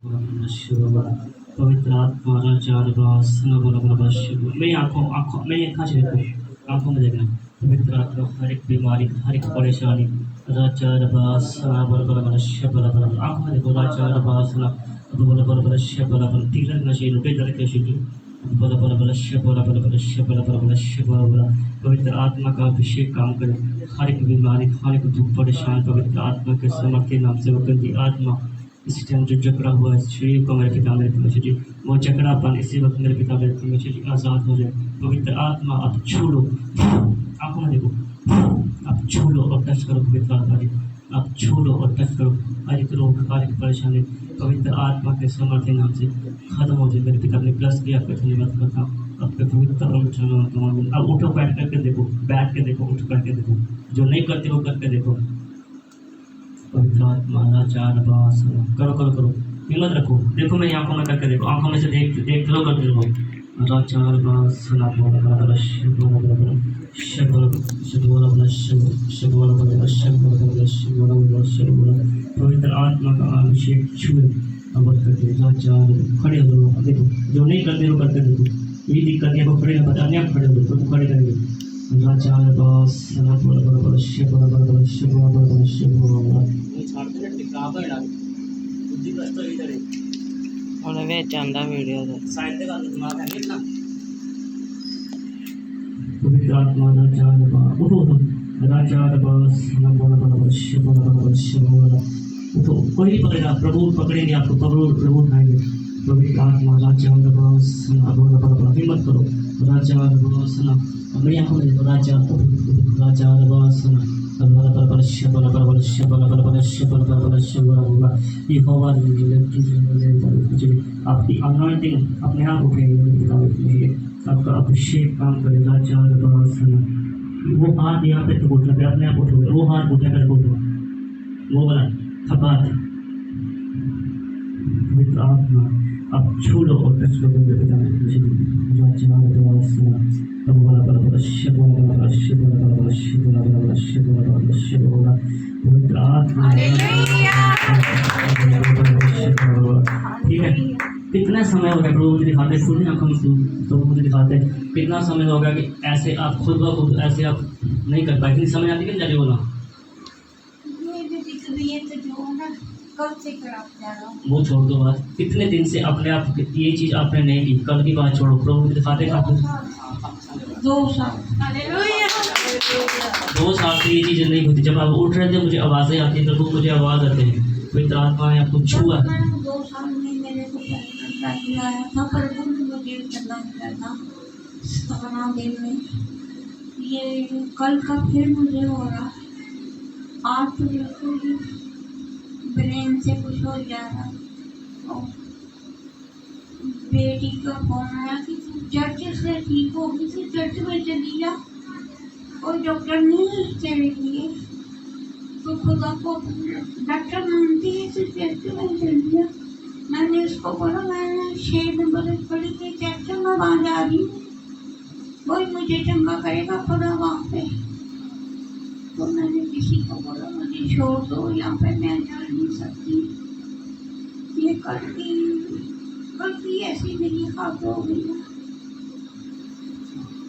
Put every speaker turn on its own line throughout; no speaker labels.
शिव पवित्र आत्मा राजा बोला शिव। मेरी आंखों आंखों मेरी आँखों से देखो, आंखों में देखना। पवित्र आत्मा हर एक बीमारी हर एक परेशानी राजा बोला शिव बोला आंखों में देखो। राजा बोला शिव बोला तीरन नशे लुटे दर के शिव बोला शिव बोला शिव बोला शिव बोला। पवित्र आत्मा का अभिषेक काम करे। हर एक बीमारी हर एक दुख परेशान पवित्र आत्मा के समर्थी नाम से वो गंदी आत्मा इसी टाइम जो जकड़ा हुआ है शरीर को मेरे पिता मेरे परमेश्वर जी, वो जकड़ापन इसी वक्त मेरे पिता मेरे परमेश्वर जी आज़ाद हो जाए। पवित्र आत्मा आप छू लो, आंखों में देखो, आप छू लो और टच करो। पवित्र आत्मा जी आप छू लो और टच करो। हर एक रोग हर एक परेशानी पवित्र आत्मा के समर्थन नाम से खत्म हो जाए। मेरे पिता ने प्लस किया, आपका धन्यवाद करता हूँ। आपके पवित्र अब उठो, बैठ करके देखो, बैठ के देखो, उठ करके देखो, जो नहीं करते वो करके देखो। पवित्र आत्मा राजा करो करो करो, हिम्मत रखो। देखो मेरी आंखों में करके देखो, आंखों में से देख देख लो करके देखो। राजा पवित्र आत्मा का अभिषेक छुए अमर करके राजा खड़े हो जाओ। देखो जो नहीं करते वो करके देखो। ये दिक्कत है वो खड़े हो, बताने आप खड़े हो तो खड़े करेंगे। राजा
ਉਹਨੇ ਵਿੱਚ ਆਂਦਾ ਵੀਡੀਓ ਦਾ
साइड पे कर दिमाग है ना। पवित्र आत्मा राजा उठो उठो राजा उठो, कोई नहीं पकड़ेगा, प्रभु पकड़ेंगे आपको, प्रभु उठाएंगे। पवित्र आत्मा राजा हिम्मत करो। राजा मेरी आंखों में देखो। राजा राजा आपकी अनॉइंटिंग अपने आप उठेगी, आपका अभिषेक काम करे। राजा वो हाथ यहाँ पे तो उठा अपने आप उठोगे, वो हाथ उठा कर उठो, वो वाला थपात। पवित्र आत्मा अब छू लो और टच करो मेरे पिता पवित्र आत्मा। ठीक है, कितना समय हो गया प्रभु मुझे दिखाते, खुद आंखों में तो मुझे दिखाते कितना समय हो गया कि ऐसे आप खुद ब खुद ऐसे आप नहीं कर पाए। कितनी समय आती है जाके बोला वो छोड़ दो बात। कितने दिन से अपने आप ये चीज आपने नहीं की, कल की बात छोड़ो। प्रभु मुझे दिखाते 2 साल से ये चीजें नहीं होती। जब आप उठ रहे थे मुझे आवाजें आती है, प्रभु मुझे आवाज आते हैं। पवित्र आत्मा ने आपको छुआ।
2 साल में मेरे को आया था, पर मुझे करना था 17 दिन में। ये कल का फिर मुझे हो रहा। आज तो बिल्कुल ब्रेन से कुछ हो जा रहा। बेटी का फोन आया कि चर्च से ठीक होगी, फिर चर्च में चली जा, कोई डॉक्टर नहीं तेरे लिए, तो खुदा को डॉक्टर मानती है तो चर्च में चली जा। मैंने उसको बोला मैं 6 नंबर पढ़ी के चर्च में वहाँ जा रही हूँ, कोई मुझे चंगा करेगा खुदा वहाँ पे। तो मैंने किसी को बोला मुझे छोड़ दो, यहाँ पे मैं जा नहीं सकती। ये कल ऐसी मेरी हाथ हो गई।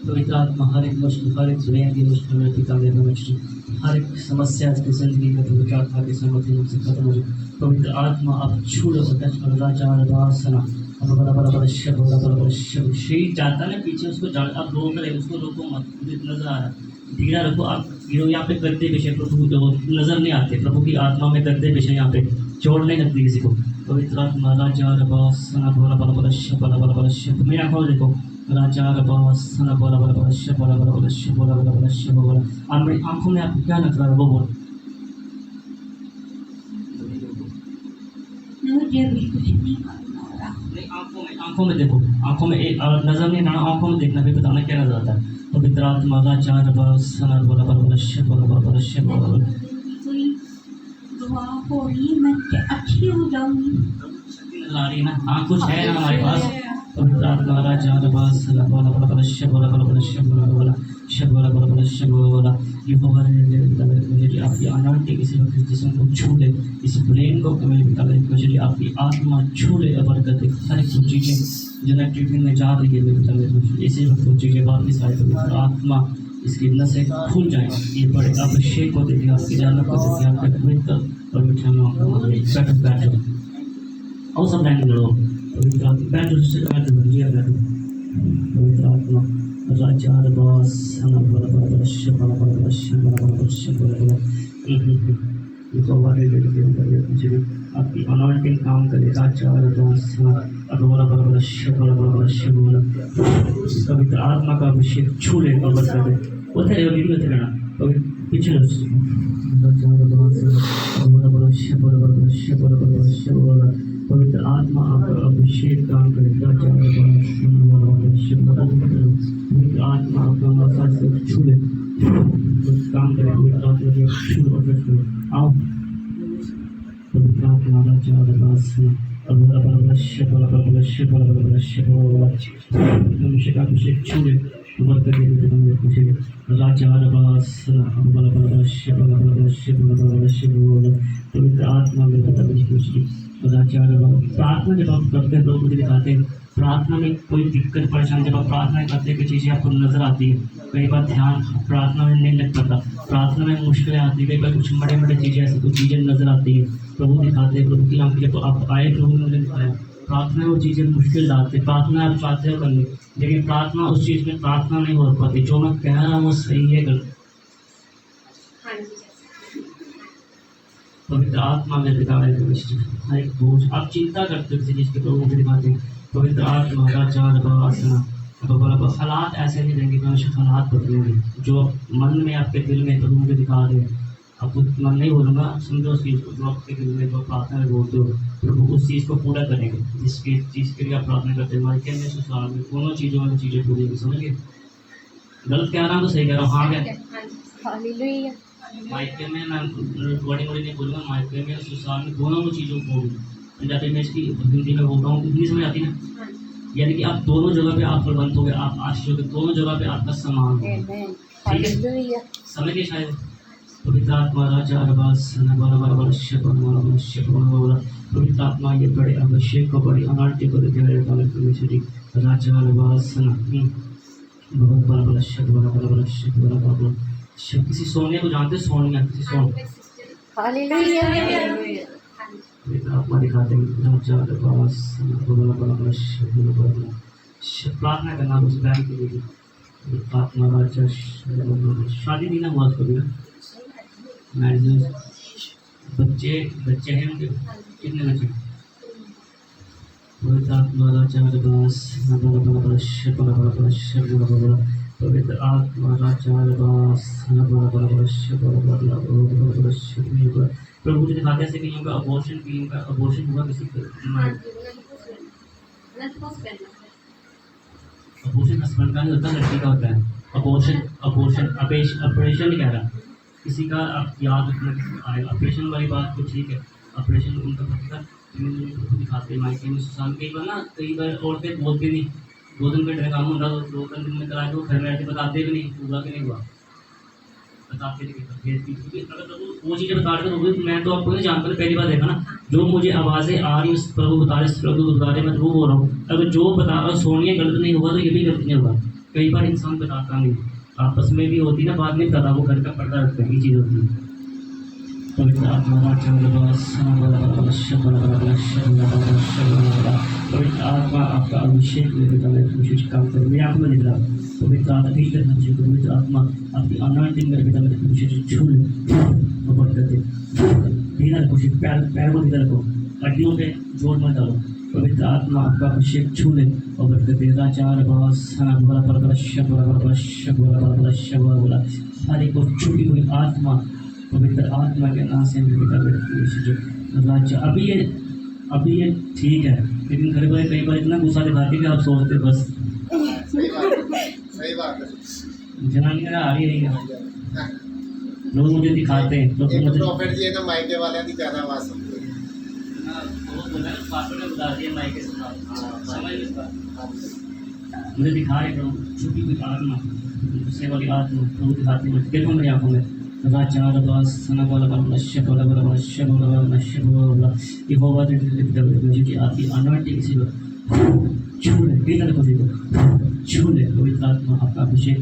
पवित्र आत्मा हर एक मुश्किल, हर एक दुनिया की मुश्किल में पिता मेरे परमेश्वर, हर एक समस्या की जिंदगी में पवित्र आत्मा के समर्थन से खत्म हो जाए। पवित्र आत्मा आप छू लो टच करो। राजा शरीर जाता है पीछे, उसको आप रोक रहे, उसको रोको मत, नजर आ रहा है धीरा रखो। आप यहाँ पे गद्दे विषय प्रभु नजर नहीं आते, प्रभु की आत्मा में गद्दे विषय यहाँ पे चोट नहीं लगती किसी को। पवित्र आत्मा राजा मेरी आंखों में देखो। राजा आंखों में आपको क्या लग रहा है वो बोल।
मुझे भी कुछ नहीं करना रहा।
आंखों में देखो, आंखों में एक नजर नहीं आना, आंखों में देखना, फिर बताना क्या नजर आता है। पवित्र आत्मा राजा
कोई दुआ हो रही, मैं अच्छी हो जाऊंगी।
ला रही ना, हाँ कुछ है ना हमारे पास। पवित्र आत्मा राजा यहोवा ने मेरे पिता मेरे परमेश्वर आपकी अनॉइंटिंग इसी वक्त इस जिस्म को छू ले, इस ब्रेन को मेरे पिता मेरे परमेश्वर आपकी आत्मा छू ले और बरकत दे। हर एक वो चीज़ें जो ना ट्रीटमेंट में जा रही है मेरे पिता मेरे परमेश्वर, इसी वक्त वो चीज़ें वापस आए तो आत्मा इसकी नसें खुल जाएं। ये बड़े अभिषेक को देती आपकी जानत को देती आपके पवित्र और मीठा नाम बैठो और सब लाइन लड़ो पवित्र आत्मा बैठो जिससे बैठो जी बैठो पवित्र आत्मा राजा बॉस हना बड़ा बड़ा शबड़ा बड़ा शबड़ा बड़ा शबड़ा इसको वाले लेके मुझे आपकी अनॉइंटिंग काम करे राजा बॉस अगोरा बड़ा शबड़ा बड़ा शबड़ा पवित्र आत्मा का अभिषेक छू ले और बरकत दे। उधर ये वीडियो देखना पीछे राजा बॉस अगोरा बड़ा शबड़ा बड़ा शबड़ा पवित्र आत्मा आपका अभिषेक काम करे राजा बॉस पवित्र आत्मा आपका मसाज से छू ले काम करे पवित्र आत्मा के छू और आओ पवित्र आत्मा राजा बॉस अगोरा बड़ा शबड़ा अभिषेक छू ले बरकत दे तुम्हें कुछ राजा बॉस अगोरा शबड़ा पवित्र आत्मा में पता कुछ प्रार्थना जब आप करते हैं लोग मुझे दिखाते हैं प्रार्थना में कोई दिक्कत परेशानी जब आप प्रार्थना करते हैं कोई चीज़ें आपको नजर आती है, कई बार ध्यान प्रार्थना में नहीं लग पाता, प्रार्थना में मुश्किलें आती है, कई बार कुछ बड़े बड़े चीज़ें ऐसी कुछ चीज़ें नजर आती है, प्रभु दिखाते हैं प्रभु की नाम के लिए। तो आप आए प्रभु ने मुझे दिखाया प्रार्थना में वो चीज़ें मुश्किल डालते, प्रार्थना आप चाहते हो करनी लेकिन प्रार्थना उस चीज़ में प्रार्थना नहीं हो पाती, जो मैं कह रहा हूँ वो सही है गलत। पवित्र आत्मा में दिखाए हर एक बोझ आप चिंता करते हो किसी चीज़ के प्रभु को दिखाते हैं पवित्र आत्मा राजा हालात ऐसे नहीं रहेंगे हमेशा हालात बदलेंगे जो मन में आपके दिल में प्रभु को दिखा दे। आपको मन नहीं बोलूँगा समझो उस चीज़ को जो आपके दिल में जो प्रार्थना में बोलते हो प्रभु उस चीज़ को पूरा करेंगे जिसकी चीज़ के लिए आप प्रार्थना करते हैं मायके में ससुराल में दोनों चीज़ों में चीज़ें पूरी होंगी। समझ गए गलत कह रहा हूँ तो सही कह रहा हूँ। हाँ क्या मायके में मैं बड़ी बड़ी नहीं बोलूँगा मायके में ससुराल में दोनों वो चीज़ों को पंजाबी में इसकी हिंदी में बोल रहा हूँ हिंदी समझ आती है यानी कि आप दोनों जगह पे आप प्रबंध हो गए आप आशीष हो गए दोनों जगह पे आपका समान हो ठीक है समझ गए शायद। पवित्र आत्मा राजा पवित्र आत्मा ये बड़े अभिषेक को बड़ी अनाटी को देते हुए राजा बहुत बड़ा बड़ा शब्द बड़ा बड़ा बड़ा शब्द बड़ा बड़ा शब्द किसी सोने को जानते सोनिया किसी सोने आत्मा दिखाते हैं राजा बड़ा बड़ा बड़ा शब्द बड़ा बड़ा प्रार्थना करना उस बहन के लिए आत्मा राजा शादी नहीं ना हुआ कभी ना मैरिज बच्चे बच्चे हैं उनके कितने बच्चे पवित्र आत्मा राजा पवित्र आत्मा राजा प्रभु जी दिखाते ऐसे कहीं का अबॉर्शन हुआ किसी अबॉर्शन हस्बैंड का नहीं होता लड़की का होता है अबॉर्शन ऑपरेशन नहीं कह रहा किसी का आप याद रखना आएगा ऑपरेशन वाली बात तो ठीक है ऑपरेशन उनका पता दिखाते हैं मायके में सुशांत कई बार औरतें बोलती नहीं 2 दिन का काम होता तो 2 दिन में करा के वो घर में रहते बताते भी नहीं हुआ कि नहीं हुआ बताते नहीं अगर वो चीज़ें बता रहे तो मैं तो आपको नहीं जानता पहली बार देखा ना जो मुझे आवाज़ें आ रही उस प्रभु बता रहे मैं तो वो बोल रहा हूँ अगर जो बता रहा सोनिया गलत नहीं होगा तो ये भी गलत नहीं होगा। कई बार इंसान बताता नहीं आपस में भी होती ना बाद में बताता वो घर का पर्दा रखते हैं ये चीज़ होती है। पवित्र आत्मा आपका अभिषेक काम करें मैं आपको लिख रहा पवित्र आत्मा आपकी अनॉइंटिंग मेरे पिता मेरे छू ले और बरकत दे धीरे रखो पैर को धीरे रखो हड्डियों पे जोर मत डालो पवित्र आत्मा आपका अभिषेक छू ले और बरकत दे राजा बोला हर एक को छुपी हुई आत्मा पवित्र आत्मा के नाम से राज्य अभी ये ठीक है लेकिन घर पर कई बार इतना गुस्सा दिखाती है कि आप सोचते बस
सही बात है
जनानी आ रही है लोग मुझे दिखाते हैं तो मुझे
प्रॉफिट जी है ना मायके वाले की ज़्यादा आवाज़ सुनते हैं
मुझे दिखा रहे छुपी हुई आत्मा दूसरे वाली आत्मा प्रभु के हाथ में देखो मेरी आंखों में राचार बास सना बोला बोला नश्य बोला बोला नश्य बोला बोला नश्य बोला यहोवा ने लिख दिया मुझे कि आपकी अनॉइंटिंग किसी को छू ले बिना को देखो छू ले पवित्र आत्मा आपका अभिषेक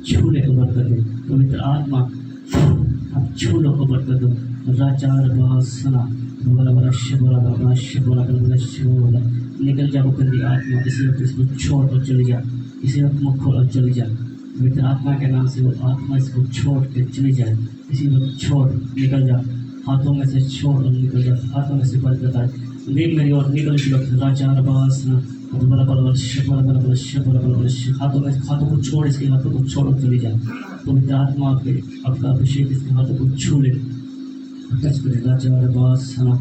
छू ले उबर कर दे पवित्र आत्मा आप छू लो उबर कर दो राचार बास सना बोला बोला नश्य बोला बोला नश्य बोला बोला नश्य बोला निकल जा वो गंदी आत्मा इसी वक्त इसको छोड़ और चली जा इसी वक्त मुख खोल और चली जा पवित्र आत्मा के नाम से वो आत्मा इसको छोड़ के चली जाए इसी वक्त छोड़ निकल जा हाथों में से छोड़ और निकल जा हाथों में से बरकत आए देख मेरी और निकल इसी वक्त राचार बास बड़ा बड़ा बड़ा बड़ा बड़ा बड़ा हाथों को छोड़ इसके हाथों को छोड़ और चली जाए पवित्र आत्मा आपका अभिषेक इसके हाथों को छू ले टच करे राचार बास बड़ा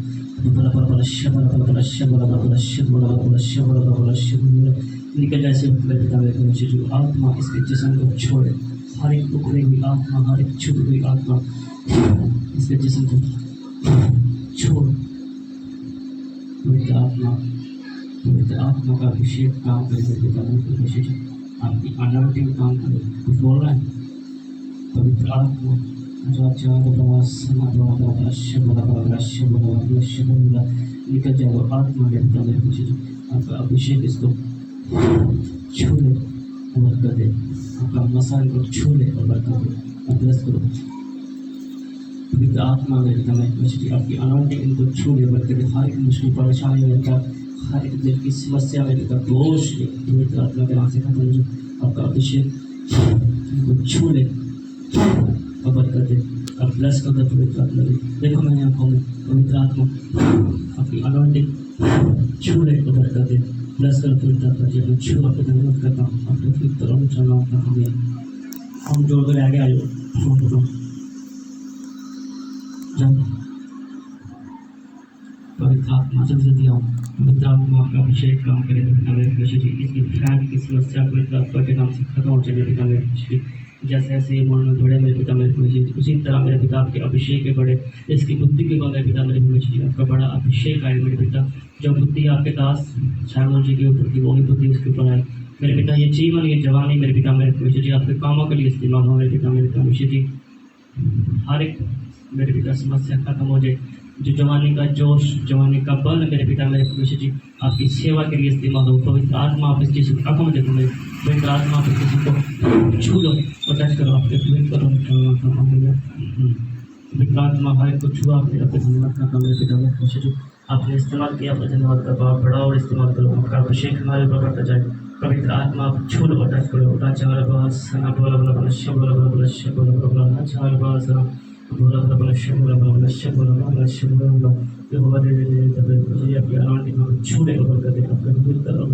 बड़ा बड़ा बड़ा बड़ा बड़ा बड़ा बड़ा बड़ा निकल जाए से पिता मेरे को जो आत्मा इसके जिस्म को छोड़े हर एक उखड़ी हुई आत्मा हर एक छुपी हुई आत्मा इसके जिस्म को छोड़ पवित्र आत्मा का अभिषेक काम करे पिता मेरे को विशेष आपकी अनॉइंटिंग काम करे कुछ बोल रहा है पवित्र आत्मा निकल जाओ आत्मा के पिता मेरे को आपका अभिषेक इसको छू ले और कर दे आपका मसाल को छू ले और कर दे आप ब्लेस करो पवित्र आत्मा में आपकी अनॉइंटिंग इनको छू ले और कर दे हर एक मुश्किल परेशानी में का हर एक दिल की समस्या में का दोष पवित्र आत्मा के नाम से खत्म हो आपका अभिषेक इनको छू ले और कर दे आप ब्लेस कर दो पवित्र आत्मा देखो मैंने आंखों में पवित्र आत्मा आपकी अनॉइंटिंग छू ले और कर दे ब्लेस कर पवित्र आत्मा जी मैं छू आपको धन्यवाद करता हूँ आपको ठीक तरह चलना होता हमें हम जोड़ कर आगे आयो जब पवित्र आत्मा जब जल्दी आओ पवित्र आत्मा आपका अभिषेक काम करे पिता मेरे खुशी जी इसकी फैन की समस्या पवित्र आत्मा के नाम से खत्म हो जाए पिता मेरे खुशी जैसे जैसे ये मन में बढ़े मेरे पिता मेरे खुशी उसी तरह मेरे पिता आपके अभिषेक के बढ़े इसकी बुद्धि के मेरे पिता मेरे खुशी आपका बड़ा अभिषेक आए मेरे पिता जो बुद्धि आपके दास शैमोन जी के ऊपर थी वही बुद्धि उसके ऊपर आए मेरे पिता ये जीवन ये जवानी मेरे पिता मेरे खुशी जी आपके कामों के लिए इस्तेमाल हो मेरे पिता खुशी जी हर एक मेरे पिता समस्या खत्म हो जाए जो जवानी का जोश जवानी का बल मेरे पिता मेरे खुशी जी आपकी सेवा के लिए इस्तेमाल हो पवित्र आत्मा आप इस चीज़ को आंखों में देखो मेरे पवित्र आत्मा आप इस चीज़ को छू लो और टच करो आपके पवित्र करो पवित्र आत्मा हर एक को छुआ आपने अपने धन्यवाद का मेरे पिता मेरे खुशी जी आपने इस्तेमाल किया अपने धन्यवाद का भाव बढ़ाओ और इस्तेमाल करो आपका अभिषेक हमारे ऊपर बढ़ता जाए पवित्र आत्मा आप छू लो और टच करो राचार बास सना बोला बोला बोला शब बोला बोला बोला शब बोला बोला बोला राचार बास सना बोला बोला बोला शब बोला बोला बोला शब बोला बोला शब बोला बोला ये होगा दे आपकी अनॉइंटिंग छू ले और कर दे आपका पवित्र और